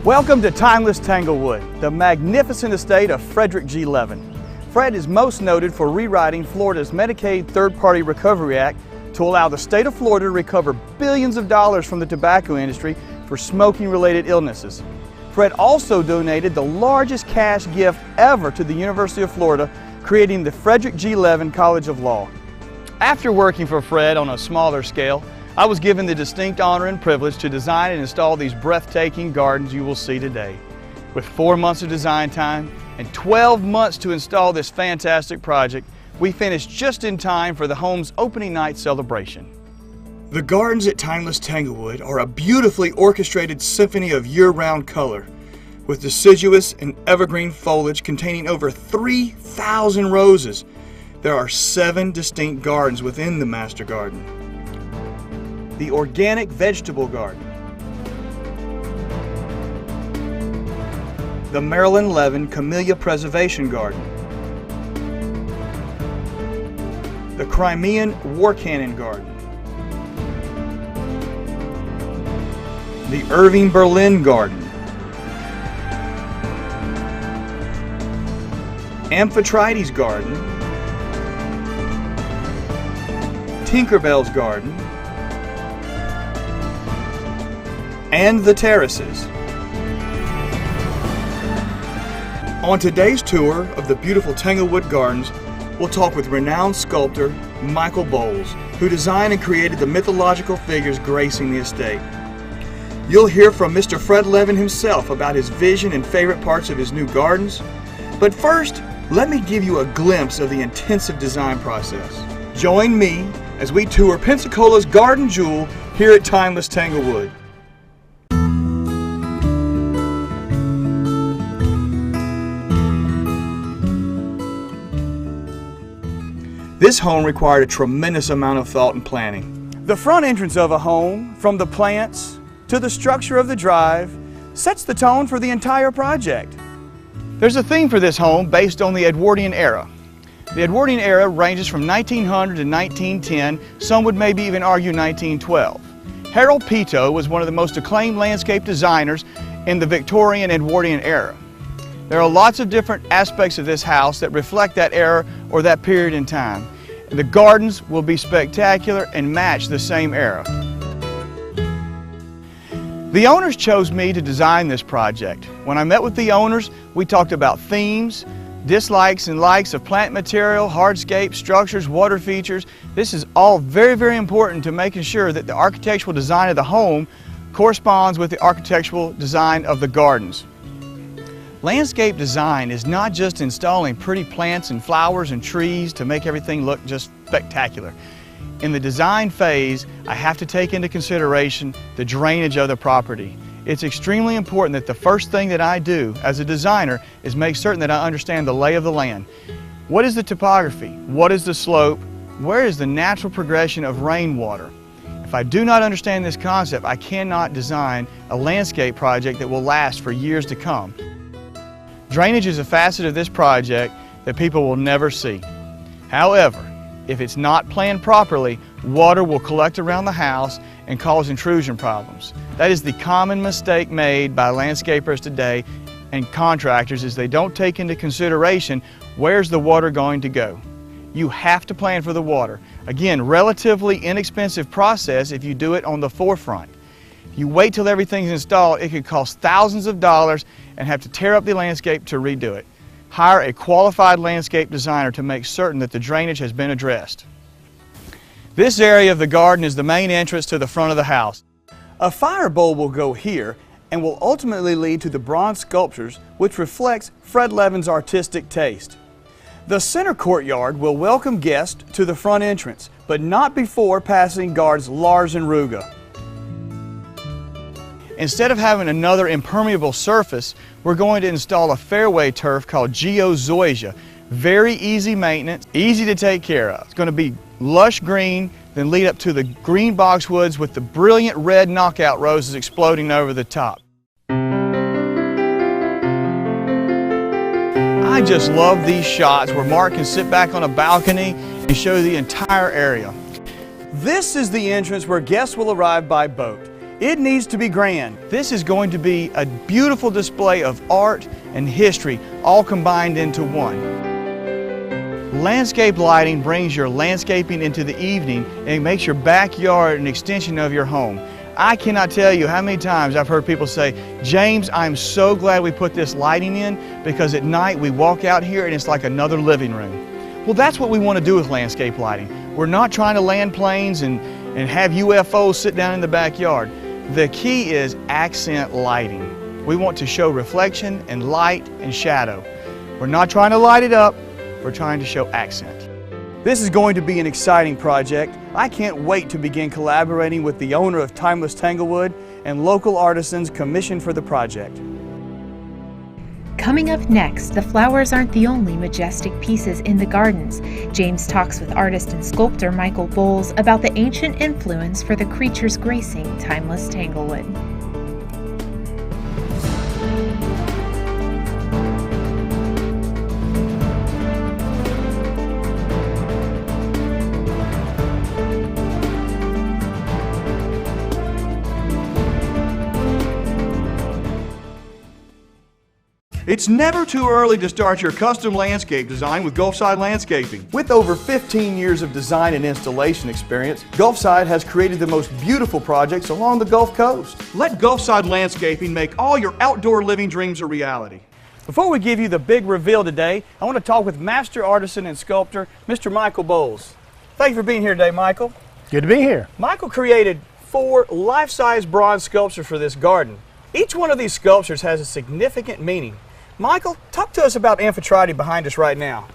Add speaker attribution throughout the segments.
Speaker 1: Welcome to Timeless Tanglewood, the magnificent estate of Fredric G. Levin. Fred is most noted for rewriting Florida's Medicaid Third-Party Recovery Act to allow the state of Florida to recover billions of dollars from the tobacco industry for smoking-related illnesses. Fred also donated the largest cash gift ever to the University of Florida, creating the Fredric G. Levin College of Law. After working for Fred on a smaller scale, I was given the distinct honor and privilege to design and install these breathtaking gardens you will see today. With 4 months of design time and 12 months to install this fantastic project, we finished just in time for the home's opening night celebration. The gardens at Timeless Tanglewood are a beautifully orchestrated symphony of year-round color, with deciduous and evergreen foliage containing over 3,000 roses. There are 7 distinct gardens within the master garden. The organic vegetable garden, the Marin Levin Camellia Preservation Garden, the Crimean War Cannon Garden, the Irving Berlin Garden, Amphitrite's Garden, Tinkerbell's Garden, and the terraces. On today's tour of the beautiful Tanglewood Gardens, we'll talk with renowned sculptor Michael Bowles, who designed and created the mythological figures gracing the estate. You'll hear from Mr. Fred Levin himself about his vision and favorite parts of his new gardens. But first, let me give you a glimpse of the intensive design process. Join me as we tour Pensacola's garden jewel here at Timeless Tanglewood. This home required a tremendous amount of thought and planning. The front entrance of a home, from the plants to the structure of the drive, sets the tone for the entire project. There's a theme for this home based on the Edwardian era. The Edwardian era ranges from 1900 to 1910, some would maybe even argue 1912. Harold Peto was one of the most acclaimed landscape designers in the Victorian Edwardian era. There are lots of different aspects of this house that reflect that era or that period in time. The gardens will be spectacular and match the same era. The owners chose me to design this project. When I met with the owners, we talked about themes, dislikes and likes of plant material, hardscape, structures, water features. This is all very, very important to making sure that the architectural design of the home corresponds with the architectural design of the gardens. Landscape design is not just installing pretty plants and flowers and trees to make everything look just spectacular. In the design phase, I have to take into consideration the drainage of the property. It's extremely important that the first thing that I do as a designer is make certain that I understand the lay of the land. What is the topography? What is the slope? Where is the natural progression of rainwater? If I do not understand this concept, I cannot design a landscape project that will last for years to come. Drainage is a facet of this project that people will never see. However, if it's not planned properly, water will collect around the house and cause intrusion problems. That is the common mistake made by landscapers today and contractors, is they don't take into consideration where's the water going to go. You have to plan for the water. Again, relatively inexpensive process if you do it on the forefront. If you wait till everything's installed, it could cost thousands of dollars and have to tear up the landscape to redo it. Hire a qualified landscape designer to make certain that the drainage has been addressed. This area of the garden is the main entrance to the front of the house. A fire bowl will go here and will ultimately lead to the bronze sculptures, which reflects Fred Levin's artistic taste. The center courtyard will welcome guests to the front entrance, but not before passing guards Lars and Ruga. Instead of having another impermeable surface, we're going to install a fairway turf called geozoysia. Very easy maintenance, easy to take care of. It's going to be lush green, then lead up to the green boxwoods with the brilliant red knockout roses exploding over the top. I just love these shots where Mark can sit back on a balcony and show the entire area. This is the entrance where guests will arrive by boat. It needs to be grand. This is going to be a beautiful display of art and history all combined into one. Landscape lighting brings your landscaping into the evening and it makes your backyard an extension of your home. I cannot tell you how many times I've heard people say, James, I'm so glad we put this lighting in because at night we walk out here and it's like another living room. Well, that's what we want to do with landscape lighting. We're not trying to land planes and have UFOs sit down in the backyard. The key is accent lighting. We want to show reflection and light and shadow. We're not trying to light it up, we're trying to show accent. This is going to be an exciting project. I can't wait to begin collaborating with the owner of Timeless Tanglewood and local artisans commissioned for the project.
Speaker 2: Coming up next, the flowers aren't the only majestic pieces in the gardens. James talks with artist and sculptor Michael Bowles about the ancient influence for the creatures gracing Timeless Tanglewood.
Speaker 1: It's never too early to start your custom landscape design with Gulfside Landscaping. With over 15 years of design and installation experience, Gulfside has created the most beautiful projects along the Gulf Coast. Let Gulfside Landscaping make all your outdoor living dreams a reality. Before we give you the big reveal today, I want to talk with master artisan and sculptor, Mr. Michael Bowles. Thank you for being here today, Michael.
Speaker 3: Good to be here.
Speaker 1: Michael created 4 life-size bronze sculptures for this garden. Each one of these sculptures has a significant meaning. Michael, talk to us about Amphitrite behind us right now.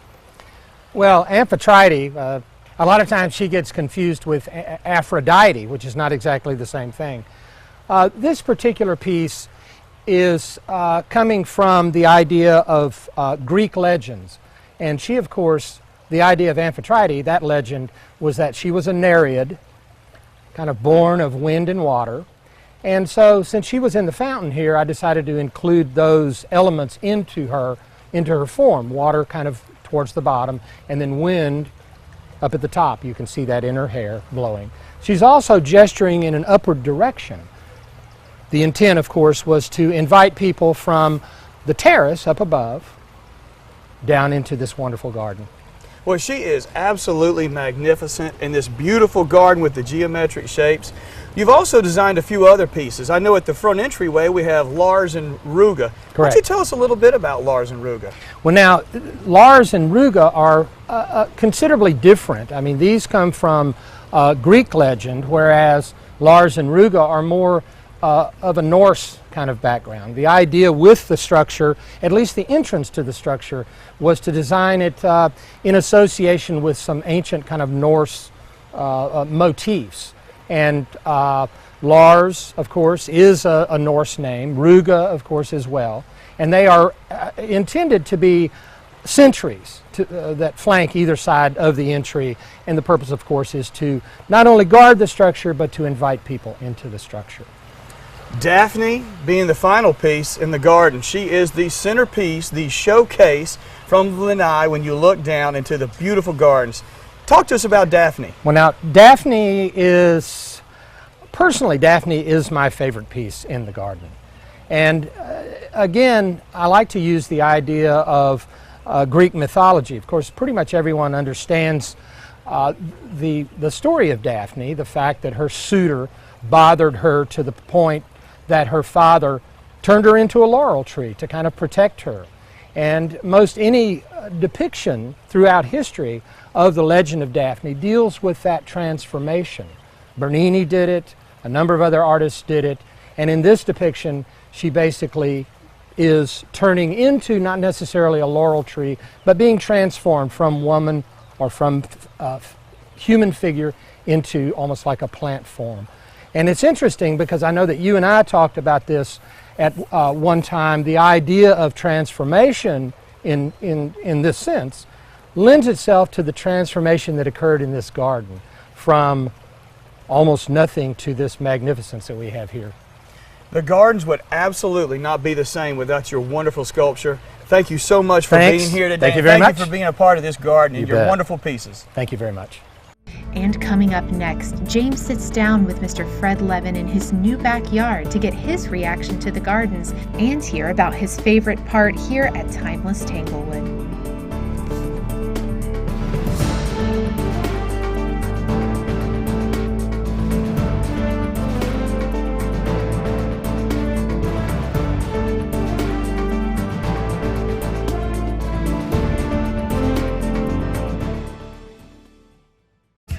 Speaker 3: Well, Amphitrite, a lot of times she gets confused with Aphrodite, which is not exactly the same thing. This particular piece is coming from the idea of Greek legends. And she, of course, the idea of Amphitrite, that legend, was that she was a Nereid, kind of born of wind and water. And so, since she was in the fountain here, I decided to include those elements into her form. Water kind of towards the bottom, and then wind up at the top. You can see that in her hair blowing. She's also gesturing in an upward direction. The intent, of course, was to invite people from the terrace up above down into this wonderful garden.
Speaker 1: Well, she is absolutely magnificent in this beautiful garden with the geometric shapes. You've also designed a few other pieces. I know at the front entryway we have Lars and Ruga.
Speaker 3: Correct.
Speaker 1: Why don't you tell us a little bit about Lars and Ruga?
Speaker 3: Well, now, Lars and Ruga are considerably different. I mean, these come from Greek legend, whereas Lars and Ruga are more of a Norse kind of background. The idea with the structure, at least the entrance to the structure, was to design it in association with some ancient kind of Norse motifs. And Lars, of course, is a Norse name. Ruga, of course, as well. And they are intended to be sentries that flank either side of the entry. And the purpose, of course, is to not only guard the structure, but to invite people into the structure.
Speaker 1: Daphne, being the final piece in the garden, she is the centerpiece, the showcase from the lanai when you look down into the beautiful gardens. Talk to us about Daphne.
Speaker 3: Well, now, Daphne is my favorite piece in the garden. And again, I like to use the idea of Greek mythology. Of course, pretty much everyone understands the story of Daphne, the fact that her suitor bothered her to the point that her father turned her into a laurel tree to kind of protect her. And most any depiction throughout history of the legend of Daphne deals with that transformation. Bernini did it, a number of other artists did it, and in this depiction she basically is turning into not necessarily a laurel tree, but being transformed from woman or from human figure into almost like a plant form. And it's interesting because I know that you and I talked about this at one time. The idea of transformation in this sense lends itself to the transformation that occurred in this garden from almost nothing to this magnificence that we have here.
Speaker 1: The gardens would absolutely not be the same without your wonderful sculpture. Thank you so much for being here today.
Speaker 3: Thank you very much.
Speaker 1: Thank you for being a part of this garden and your
Speaker 3: bet.
Speaker 1: wonderful pieces.
Speaker 3: Thank you very much.
Speaker 2: And coming up next, James sits down with Mr. Fred Levin in his new backyard to get his reaction to the gardens and hear about his favorite part here at Timeless Tanglewood.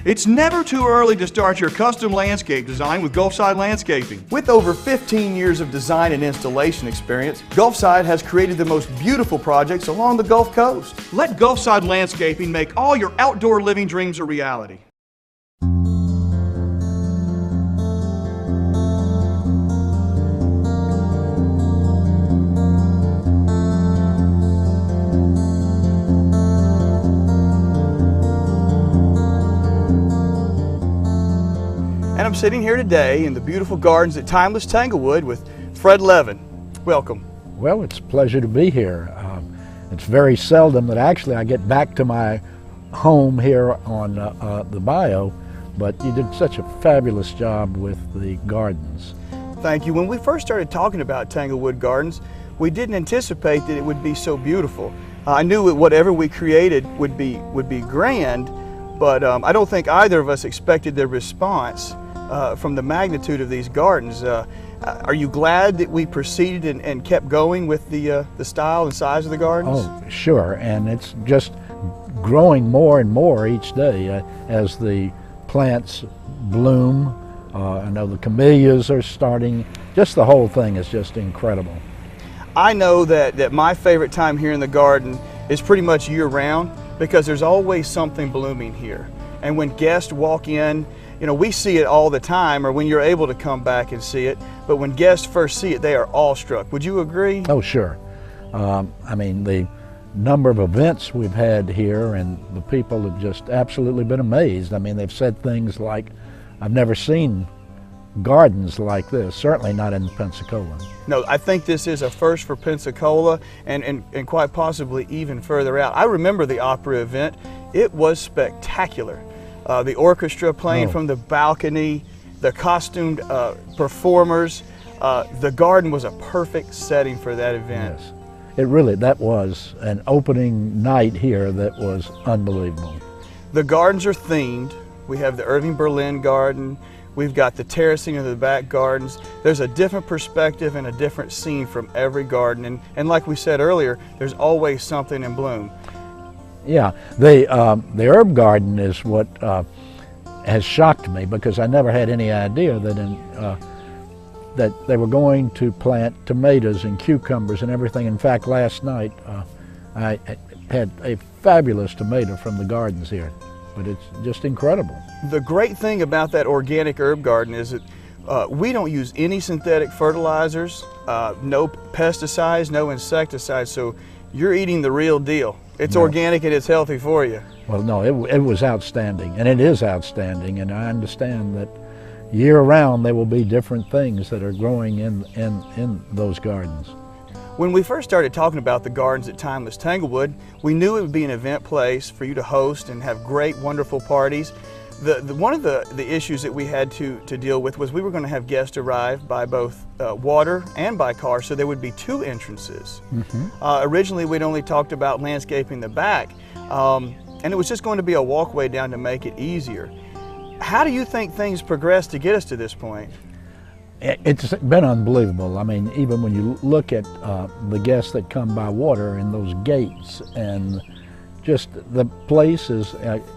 Speaker 1: It's never too early to start your custom landscape design with Gulfside Landscaping. With over 15 years of design and installation experience, Gulfside has created the most beautiful projects along the Gulf Coast. Let Gulfside Landscaping make all your outdoor living dreams a reality. And I'm sitting here today in the beautiful gardens at Timeless Tanglewood with Fred Levin. Welcome.
Speaker 4: Well, it's a pleasure to be here. It's very seldom that actually I get back to my home here on the bayou, but you did such a fabulous job with the gardens.
Speaker 1: Thank you. When we first started talking about Tanglewood Gardens, we didn't anticipate that it would be so beautiful. I knew that whatever we created would be grand, but I don't think either of us expected the response from the magnitude of these gardens. Are you glad that we proceeded and kept going with the style and size of the gardens?
Speaker 4: Oh, sure, and it's just growing more and more each day as the plants bloom. I know the camellias are starting. Just the whole thing is just incredible.
Speaker 1: I know that my favorite time here in the garden is pretty much year-round because there's always something blooming here. And when guests walk in, you know, we see it all the time, or when you're able to come back and see it, but when guests first see it, they are awestruck. Would you agree?
Speaker 4: Oh, sure. I mean, the number of events we've had here, and the people have just absolutely been amazed. I mean, they've said things like, I've never seen gardens like this, certainly not in Pensacola.
Speaker 1: No, I think this is a first for Pensacola and quite possibly even further out. I remember the opera event. It was spectacular. The orchestra playing from the balcony, the costumed performers. The garden was a perfect setting for that event.
Speaker 4: Yes, that was an opening night here that was unbelievable.
Speaker 1: The gardens are themed. We have the Irving Berlin garden. We've got the terracing of the back gardens. There's a different perspective and a different scene from every garden. And like we said earlier, there's always something in bloom.
Speaker 4: Yeah, the herb garden is what has shocked me, because I never had any idea that that they were going to plant tomatoes and cucumbers and everything. In fact, last night I had a fabulous tomato from the gardens here, but it's just incredible.
Speaker 1: The great thing about that organic herb garden is that we don't use any synthetic fertilizers, no pesticides, no insecticides, so you're eating the real deal. It's organic and it's healthy for you.
Speaker 4: Well, no, it was outstanding, and it is outstanding, and I understand that year-round there will be different things that are growing in those gardens.
Speaker 1: When we first started talking about the gardens at Timeless Tanglewood, we knew it would be an event place for you to host and have great, wonderful parties. One of the issues that we had to deal with was we were going to have guests arrive by both water and by car, so there would be two entrances. Originally, we'd only talked about landscaping the back, and it was just going to be a walkway down to make it easier. How do you think things progressed to get us to this point?
Speaker 4: It's been unbelievable. I mean, even when you look at the guests that come by water and those gates, and just the place is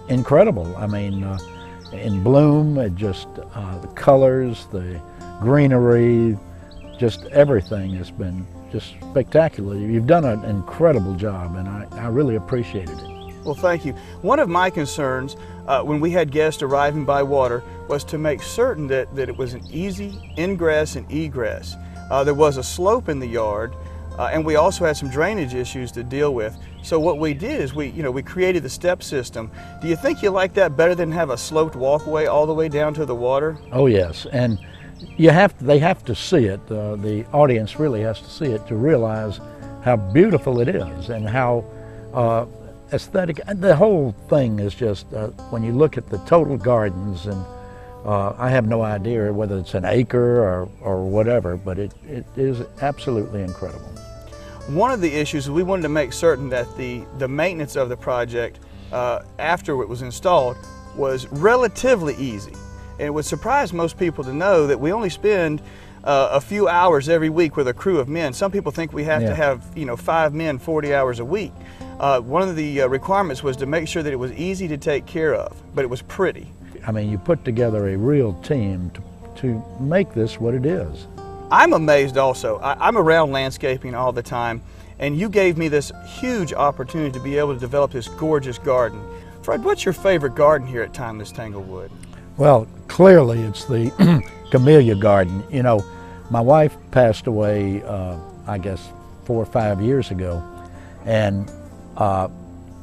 Speaker 4: incredible. I mean, in bloom, the colors, the greenery, just everything has been just spectacular. You've done an incredible job, and I really appreciated it.
Speaker 1: Well, thank you. One of my concerns when we had guests arriving by water was to make certain that it was an easy ingress and egress. There was a slope in the yard, and we also had some drainage issues to deal with. So what we did is we created the step system. Do you think you like that better than have a sloped walkway all the way down to the water?
Speaker 4: Oh yes, and they have to see it. The audience really has to see it to realize how beautiful it is, and how aesthetic. The whole thing is just, when you look at the total gardens, and I have no idea whether it's an acre or whatever, but it is absolutely incredible.
Speaker 1: One of the issues is we wanted to make certain that the maintenance of the project after it was installed was relatively easy. And it would surprise most people to know that we only spend a few hours every week with a crew of men. Some people think we have to have 5 men 40 hours a week. One of the requirements was to make sure that it was easy to take care of, but it was pretty.
Speaker 4: I mean, you put together a real team to make this what it is.
Speaker 1: I'm amazed also. I'm around landscaping all the time, and you gave me this huge opportunity to be able to develop this gorgeous garden. Fred, what's your favorite garden here at Timeless Tanglewood?
Speaker 4: Well, clearly it's the camellia garden. You know, my wife passed away, I guess, 4 or 5 years ago, and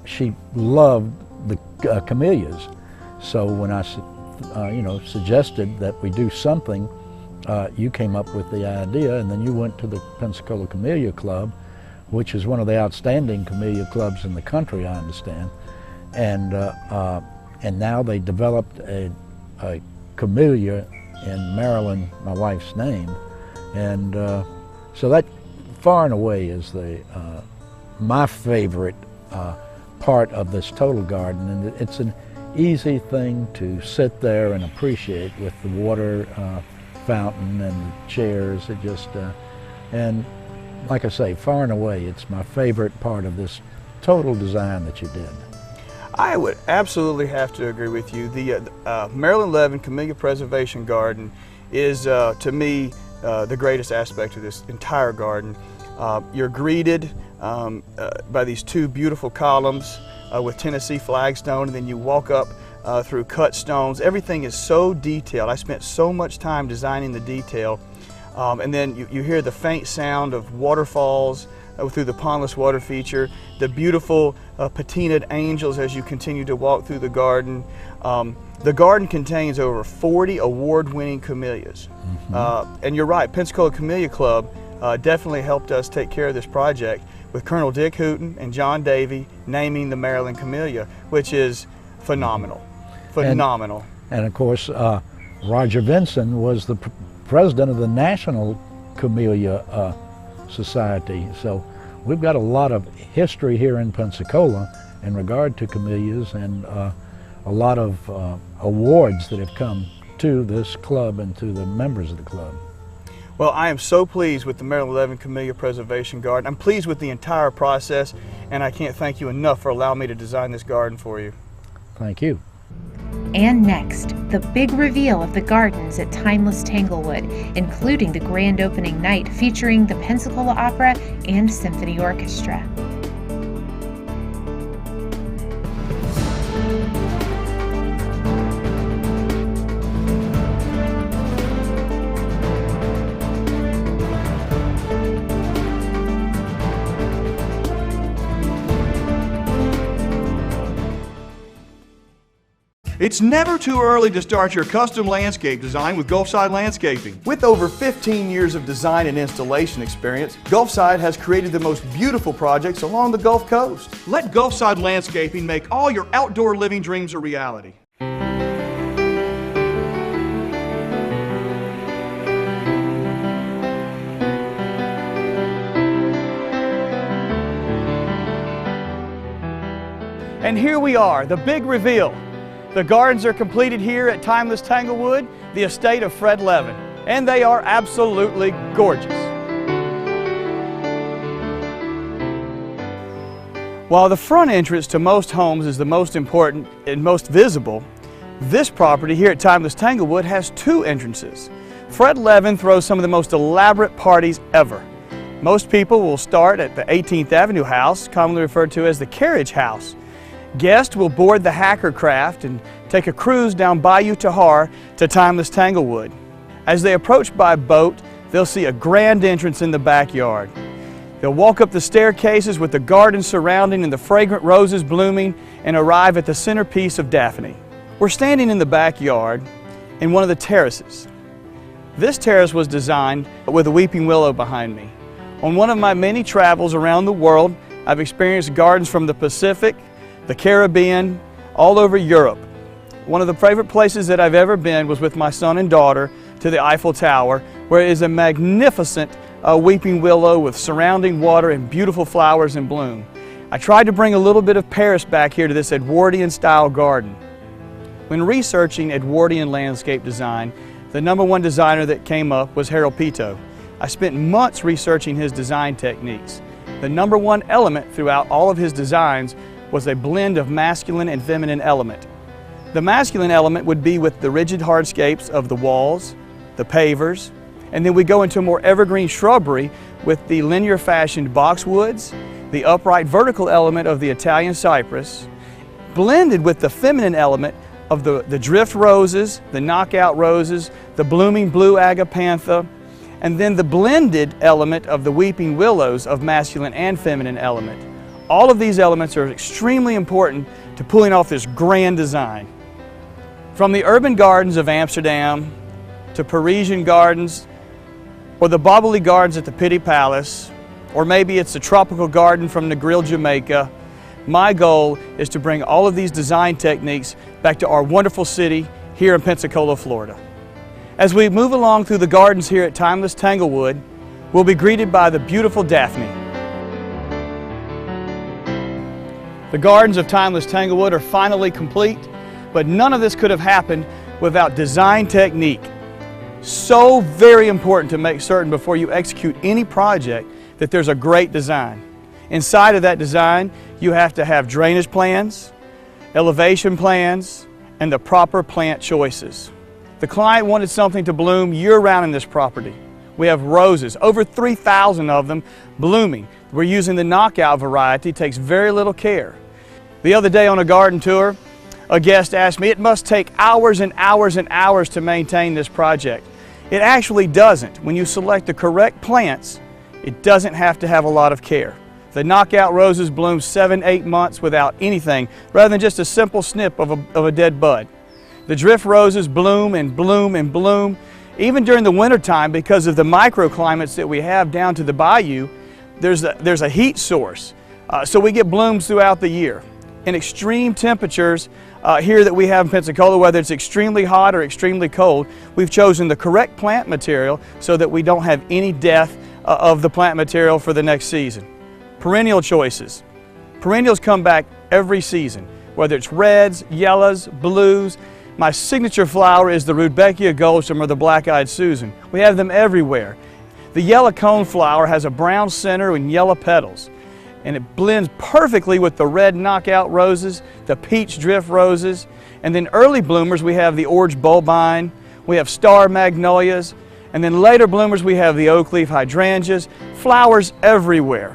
Speaker 4: she loved the camellias. So when I, suggested that we do something, you came up with the idea, and then you went to the Pensacola Camellia Club, which is one of the outstanding camellia clubs in the country, I understand. And now they developed a camellia in Maryland, my wife's name, and so that far and away is my favorite part of this total garden, and it's an easy thing to sit there and appreciate with the water fountain and the chairs. It just and like I say, far and away, it's my favorite part of this total design that you did.
Speaker 1: I would absolutely have to agree with you. The Maryland Levin Camellia Preservation Garden is, to me, the greatest aspect of this entire garden. You're greeted by these 2 beautiful columns with Tennessee flagstone, and then you walk up through cut stones. Everything is so detailed. I spent so much time designing the detail. And then you hear the faint sound of waterfalls through the pondless water feature, the beautiful patinaed angels as you continue to walk through the garden. The garden contains over 40 award-winning camellias. And you're right, Pensacola Camellia Club definitely helped us take care of this project, with Colonel Dick Hooten and John Davey naming the Maryland Camellia, which is phenomenal. Phenomenal.
Speaker 4: And of course, Roger Vinson was the president of the National Camellia Society. So we've got a lot of history here in Pensacola in regard to camellias, and a lot of awards that have come to this club and to the members of the club.
Speaker 1: Well, I am so pleased with the Maryland Levin Camellia Preservation Garden. I'm pleased with the entire process, and I can't thank you enough for allowing me to design this garden for you.
Speaker 4: Thank you.
Speaker 2: And next, the big reveal of the gardens at Timeless Tanglewood, including the grand opening night featuring the Pensacola Opera and Symphony Orchestra.
Speaker 5: It's never too early to start your custom landscape design with Gulfside Landscaping.
Speaker 1: With over 15 years of design and installation experience, Gulfside has created the most beautiful projects along the Gulf Coast.
Speaker 5: Let Gulfside Landscaping make all your outdoor living dreams a reality.
Speaker 1: And here we are, the big reveal. The gardens are completed here at Timeless Tanglewood, the estate of Fred Levin, and they are absolutely gorgeous. While the front entrance to most homes is the most important and most visible, this property here at Timeless Tanglewood has 2 entrances. Fred Levin throws some of the most elaborate parties ever. Most people will start at the 18th Avenue house, commonly referred to as the carriage house. Guests will board the Hacker Craft and take a cruise down Bayou Tahar to Timeless Tanglewood. As they approach by boat, they'll see a grand entrance in the backyard. They'll walk up the staircases with the garden surrounding and the fragrant roses blooming, and arrive at the centerpiece of Daphne. We're standing in the backyard in one of the terraces. This terrace was designed with a weeping willow behind me. On one of my many travels around the world, I've experienced gardens from the Pacific the Caribbean, all over Europe. One of the favorite places that I've ever been was with my son and daughter to the Eiffel Tower, where it is a magnificent weeping willow with surrounding water and beautiful flowers in bloom. I tried to bring a little bit of Paris back here to this Edwardian style garden. When researching Edwardian landscape design, the #1 designer that came up was Harold Peto. I spent months researching his design techniques. The #1 element throughout all of his designs was a blend of masculine and feminine element. The masculine element would be with the rigid hardscapes of the walls, the pavers, and then we go into more evergreen shrubbery with the linear fashioned boxwoods, the upright vertical element of the Italian cypress, blended with the feminine element of the drift roses, the knockout roses, the blooming blue agapantha, and then the blended element of the weeping willows of masculine and feminine element. All of these elements are extremely important to pulling off this grand design. From the urban gardens of Amsterdam to Parisian gardens, or the bobbly gardens at the Pitti Palace, or maybe it's a tropical garden from Negril, Jamaica, my goal is to bring all of these design techniques back to our wonderful city here in Pensacola, Florida. As we move along through the gardens here at Timeless Tanglewood, we'll be greeted by the beautiful Daphne. The gardens of Timeless Tanglewood are finally complete, but none of this could have happened without design technique. So very important to make certain before you execute any project that there's a great design. Inside of that design, you have to have drainage plans, elevation plans, and the proper plant choices. The client wanted something to bloom year-round in this property. We have roses, over 3,000 of them blooming. We're using the knockout variety, takes very little care. The other day on a garden tour, a guest asked me, it must take hours and hours and hours to maintain this project. It actually doesn't. When you select the correct plants, it doesn't have to have a lot of care. The knockout roses bloom 7-8 months without anything, rather than just a simple snip of a dead bud. The drift roses bloom and bloom and bloom. Even during the wintertime, because of the microclimates that we have down to the bayou, there's a heat source. So we get blooms throughout the year. In extreme temperatures here that we have in Pensacola, whether it's extremely hot or extremely cold, we've chosen the correct plant material so that we don't have any death of the plant material for the next season. Perennial choices. Perennials come back every season, whether it's reds, yellows, blues. My signature flower is the Rudbeckia Goldstrom or the Black-Eyed Susan. We have them everywhere. The yellow cone flower has a brown center and yellow petals, and it blends perfectly with the red knockout roses, the peach drift roses, and then early bloomers we have the orange bulbine, we have star magnolias, and then later bloomers we have the oak leaf hydrangeas, flowers everywhere.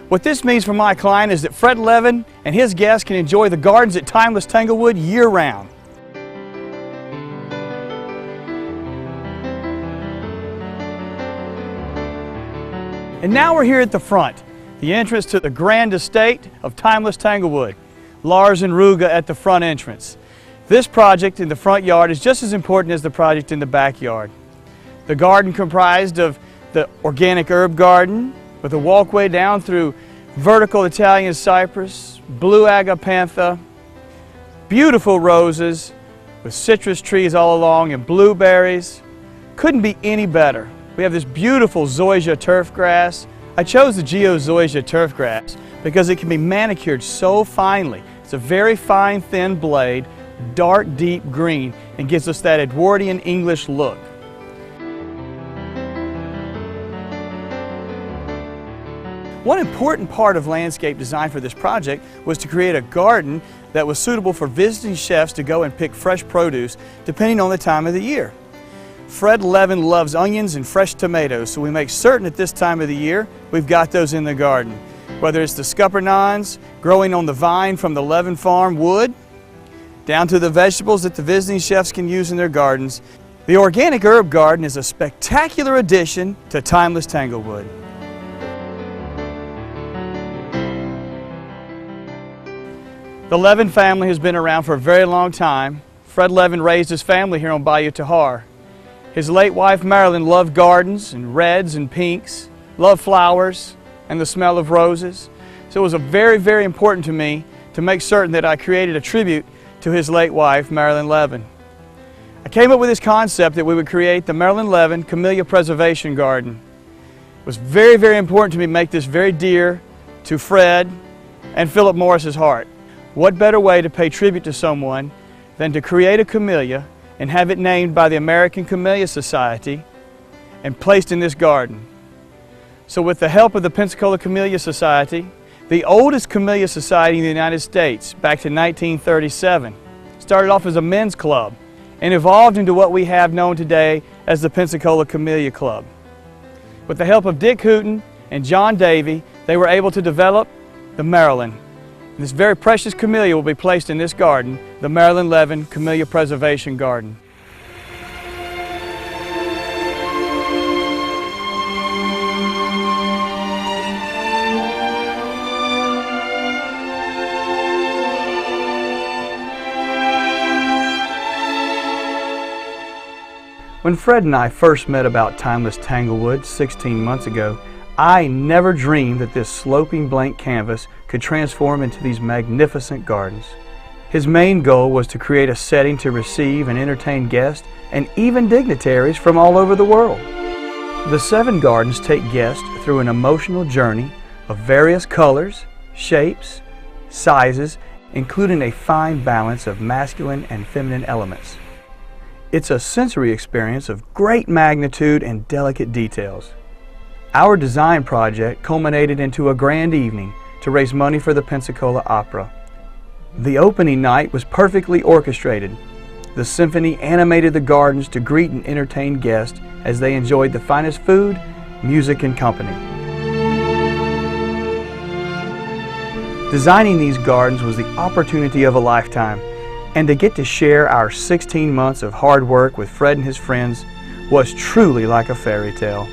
Speaker 1: What this means for my client is that Fred Levin and his guests can enjoy the gardens at Timeless Tanglewood year-round. And now we're here at the front, the entrance to the grand estate of Timeless Tanglewood. Lars and Ruga at the front entrance. This project in the front yard is just as important as the project in the backyard. The garden comprised of the organic herb garden with a walkway down through vertical Italian cypress, blue agapantha, beautiful roses with citrus trees all along and blueberries. Couldn't be any better. We have this beautiful zoysia turf grass. I chose the geozoysia turf grass because it can be manicured so finely. It's a very fine, thin blade, dark, deep green, and gives us that Edwardian English look. One important part of landscape design for this project was to create a garden that was suitable for visiting chefs to go and pick fresh produce depending on the time of the year. Fred Levin loves onions and fresh tomatoes, so we make certain at this time of the year we've got those in the garden. Whether it's the scuppernons growing on the vine from the Levin farm wood, down to the vegetables that the visiting chefs can use in their gardens, the organic herb garden is a spectacular addition to Timeless Tanglewood. The Levin family has been around for a very long time. Fred Levin raised his family here on Bayou Tahar. His late wife Marin loved gardens and reds and pinks, loved flowers and the smell of roses. So it was very, very important to me to make certain that I created a tribute to his late wife, Marilyn Levin. I came up with this concept that we would create the Marilyn Levin Camellia Preservation Garden. It was very, very important to me to make this very dear to Fred and Philip Morris's heart. What better way to pay tribute to someone than to create a camellia and have it named by the American Camellia Society and placed in this garden. So with the help of the Pensacola Camellia Society, the oldest camellia society in the United States, back to 1937, started off as a men's club and evolved into what we have known today as the Pensacola Camellia Club. With the help of Dick Hooten and John Davy, they were able to develop the Marilyn. This very precious camellia will be placed in this garden, the Marilyn Levin Camellia Preservation Garden. When Fred and I first met about Timeless Tanglewood 16 months ago, I never dreamed that this sloping blank canvas could transform into these magnificent gardens. His main goal was to create a setting to receive and entertain guests and even dignitaries from all over the world. The 7 gardens take guests through an emotional journey of various colors, shapes, sizes, including a fine balance of masculine and feminine elements. It's a sensory experience of great magnitude and delicate details. Our design project culminated into a grand evening to raise money for the Pensacola Opera. The opening night was perfectly orchestrated. The symphony animated the gardens to greet and entertain guests as they enjoyed the finest food, music, and company. Designing these gardens was the opportunity of a lifetime, and to get to share our 16 months of hard work with Fred and his friends was truly like a fairy tale.